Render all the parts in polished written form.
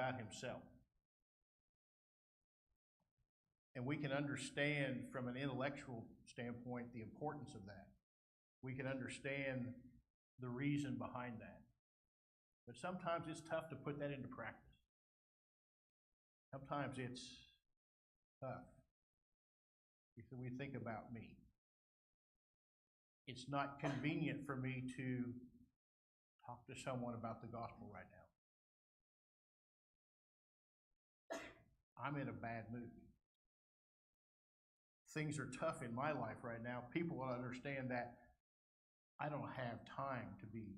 about himself. And we can understand from an intellectual standpoint the importance of that. We can understand the reason behind that. But sometimes it's tough to put that into practice. Sometimes it's tough. So we think about me. It's not convenient for me to talk to someone about the gospel right now. I'm in a bad mood. Things are tough in my life right now. People will understand that I don't have time to be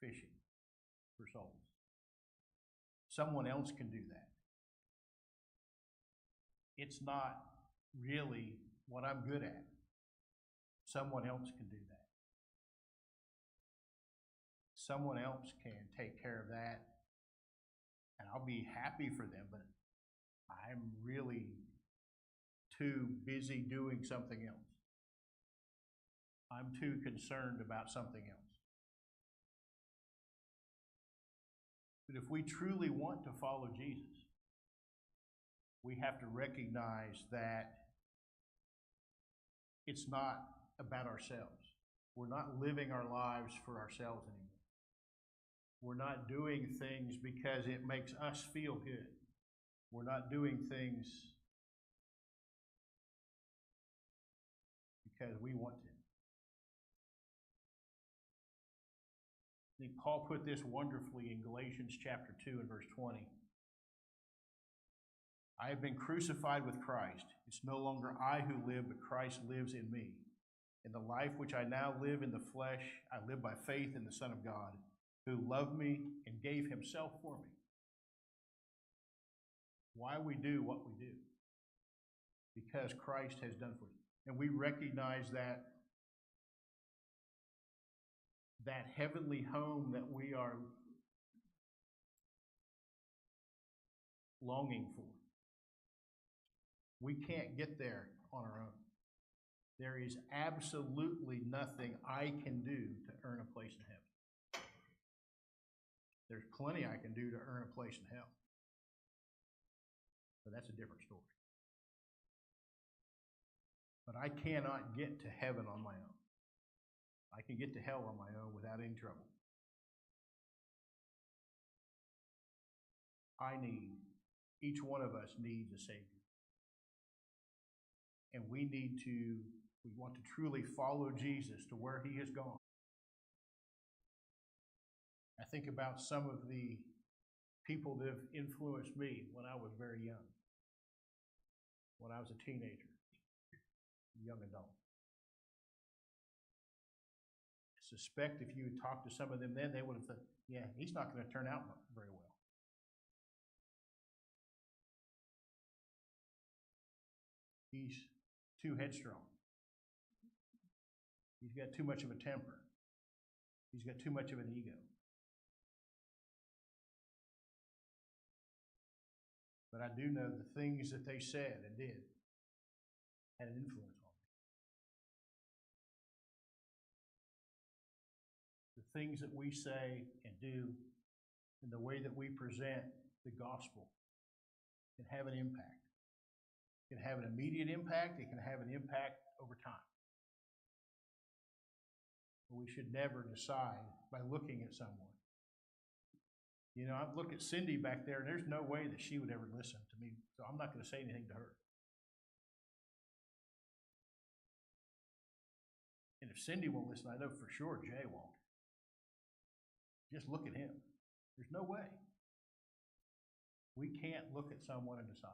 fishing for souls. Someone else can do that. It's not really what I'm good at. Someone else can do that. Someone else can take care of that, and I'll be happy for them, but I'm really too busy doing something else. I'm too concerned about something else. But if we truly want to follow Jesus, we have to recognize that it's not about ourselves. We're not living our lives for ourselves anymore. We're not doing things because it makes us feel good. We're not doing things because we want to. I think Paul put this wonderfully in Galatians chapter 2 and verse 20. I have been crucified with Christ. It's no longer I who live, but Christ lives in me. In the life which I now live in the flesh, I live by faith in the Son of God, who loved me and gave himself for me. Why we do what we do? Because Christ has done for us. And we recognize that heavenly home that we are longing for. We can't get there on our own. There is absolutely nothing I can do to earn a place in heaven. There's plenty I can do to earn a place in hell. But that's a different story. But I cannot get to heaven on my own. I can get to hell on my own without any trouble. Each one of us needs a Savior. And we want to truly follow Jesus to where he has gone. I think about some of the people that have influenced me when I was very young, when I was a teenager, young adult. I suspect if you had talked to some of them then, they would have said, yeah, he's not going to turn out very well. He's too headstrong. He's got too much of a temper. He's got too much of an ego. But I do know the things that they said and did had an influence on me. The things that we say and do and the way that we present the gospel can have an impact. It can have an immediate impact. It can have an impact over time. But we should never decide by looking at someone. You know, I've looked at Cindy back there, and there's no way that she would ever listen to me, so I'm not going to say anything to her. And if Cindy won't listen, I know for sure Jay won't. Just look at him. There's no way. We can't look at someone and decide.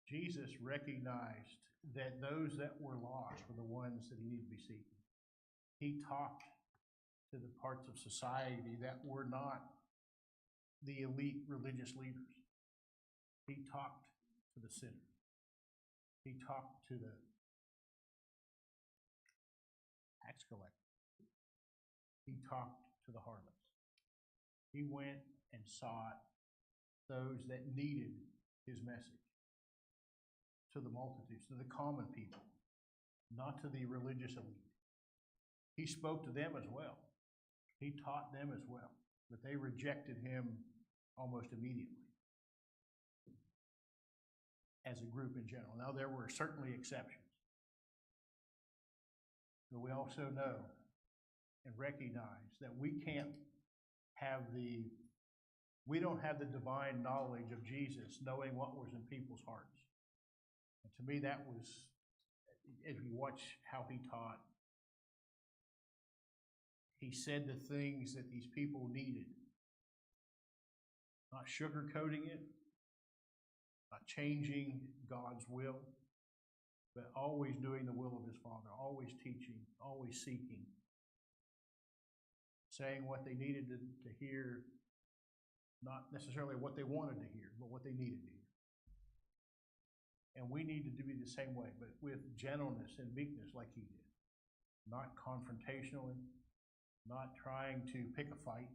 Jesus recognized that those that were lost were the ones that he needed to be seeking. He talked to the parts of society that were not the elite religious leaders. He talked to the sinners. He talked to the tax collectors. He talked to the harlots. He went and sought those that needed his message. To the multitudes, to the common people, not to the religious elite. He spoke to them as well. He taught them as well, but they rejected him almost immediately as a group in general. Now, there were certainly exceptions, but we also know and recognize that we don't have the divine knowledge of Jesus knowing what was in people's hearts. And to me, that was, as you watch how he taught, he said the things that these people needed, not sugarcoating it, not changing God's will, but always doing the will of his Father, always teaching, always seeking, saying what they needed to hear, not necessarily what they wanted to hear, but what they needed to hear. And we need to be the same way, but with gentleness and meekness like he did. Not confrontationally, not trying to pick a fight,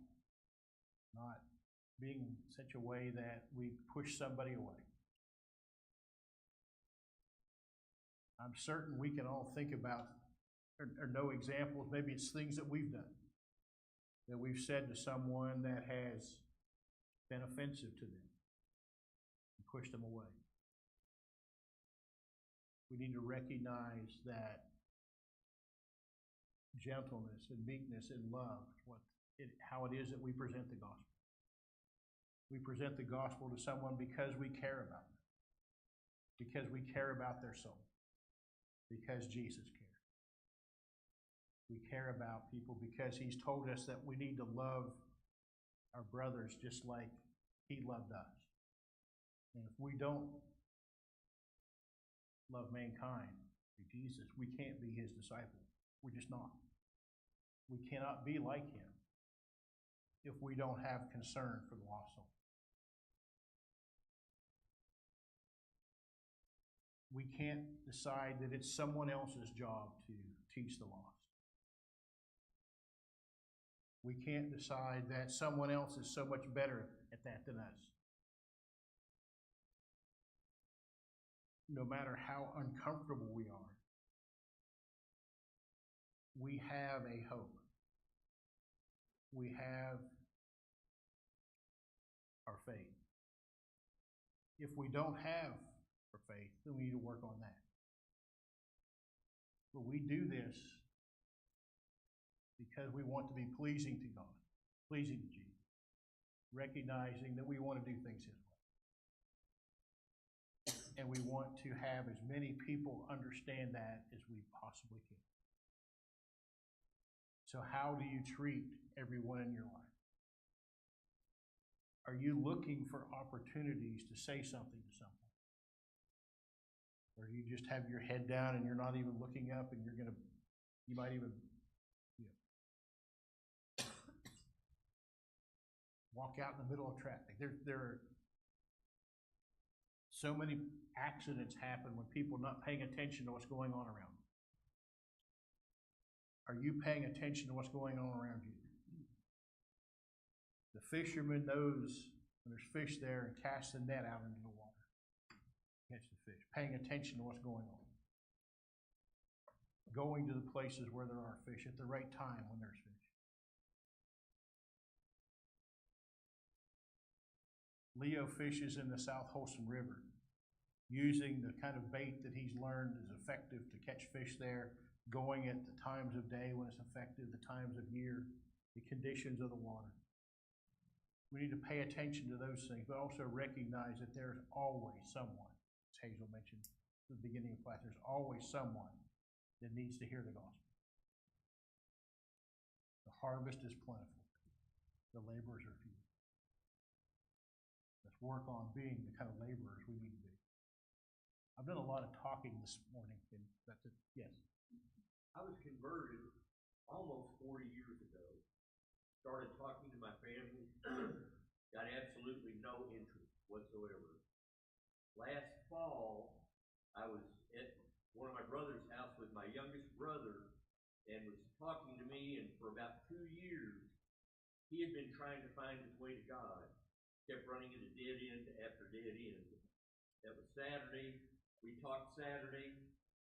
not being such a way that we push somebody away. I'm certain we can all think about or know examples, maybe it's things that we've done, that we've said to someone that has been offensive to them and pushed them away. We need to recognize that gentleness and meekness and love, how it is that we present the gospel. We present the gospel to someone because we care about them, because we care about their soul, because Jesus cared. We care about people because he's told us that we need to love our brothers just like he loved us. And if we don't love mankind, Jesus, we can't be his disciples. We're just not. We cannot be like him if we don't have concern for the lost soul. We can't decide that it's someone else's job to teach the lost. We can't decide that someone else is so much better at that than us. No matter how uncomfortable we are, we have a hope. We have our faith. If we don't have our faith, then we need to work on that. But we do this because we want to be pleasing to God, pleasing to Jesus, recognizing that we want to do things his way. And we want to have as many people understand that as we possibly can. So how do you treat everyone in your life? Are you looking for opportunities to say something to someone? Or do you just have your head down and you're not even looking up and you might even walk out in the middle of traffic? There are so many accidents happen when people are not paying attention to what's going on around them. Are you paying attention to what's going on around you? The fisherman knows when there's fish there and casts the net out into the water. Catch the fish. Paying attention to what's going on. Going to the places where there are fish at the right time when there's fish. Leo fishes in the South Holston River, using the kind of bait that he's learned is effective to catch fish there, going at the times of day when it's effective, the times of year, the conditions of the water. We need to pay attention to those things, but also recognize that there's always someone, as Hazel mentioned at the beginning of class, there's always someone that needs to hear the gospel. The harvest is plentiful. The laborers are few. Let's work on being the kind of laborers we need to be. I've done a lot of talking this morning, and that's it. Yes. I was converted almost 40 years ago. Started talking to my family. Got absolutely no interest whatsoever. Last fall, I was at one of my brother's house with my youngest brother and was talking to me, and for about 2 years, he had been trying to find his way to God. Kept running into dead end after dead end. That was Saturday. We talked Saturday.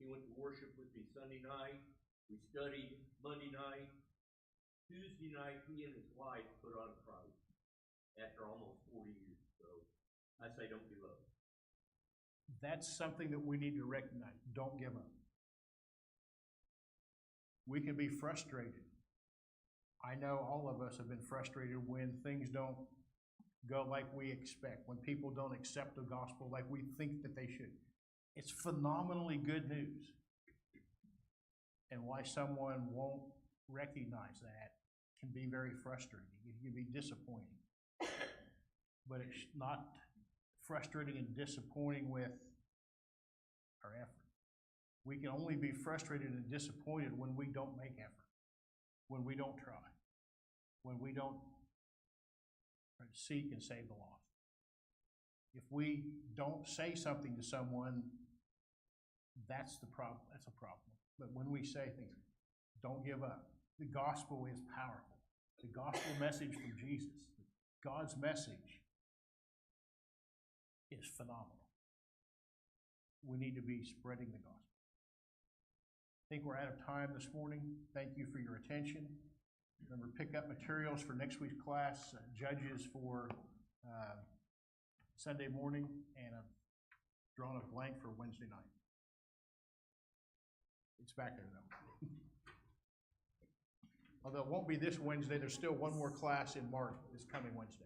He went to worship with me Sunday night. We studied Monday night. Tuesday night, he and his wife put on Christ after almost 40 years. So I say don't give up. That's something that we need to recognize. Don't give up. We can be frustrated. I know all of us have been frustrated when things don't go like we expect, when people don't accept the gospel like we think that they should. It's phenomenally good news. And why someone won't recognize that can be very frustrating. It can be disappointing. But it's not frustrating and disappointing with our effort. We can only be frustrated and disappointed when we don't make effort, when we don't try, when we don't try to seek and save the lost. If we don't say something to someone, that's the problem. That's a problem. But when we say things, don't give up. The gospel is powerful. The gospel message from Jesus, God's message, is phenomenal. We need to be spreading the gospel. I think we're out of time this morning. Thank you for your attention. Remember, pick up materials for next week's class, judges for Sunday morning, and I've drawn a blank for Wednesday night. It's back there, though. Although it won't be this Wednesday, there's still one more class in March this coming Wednesday.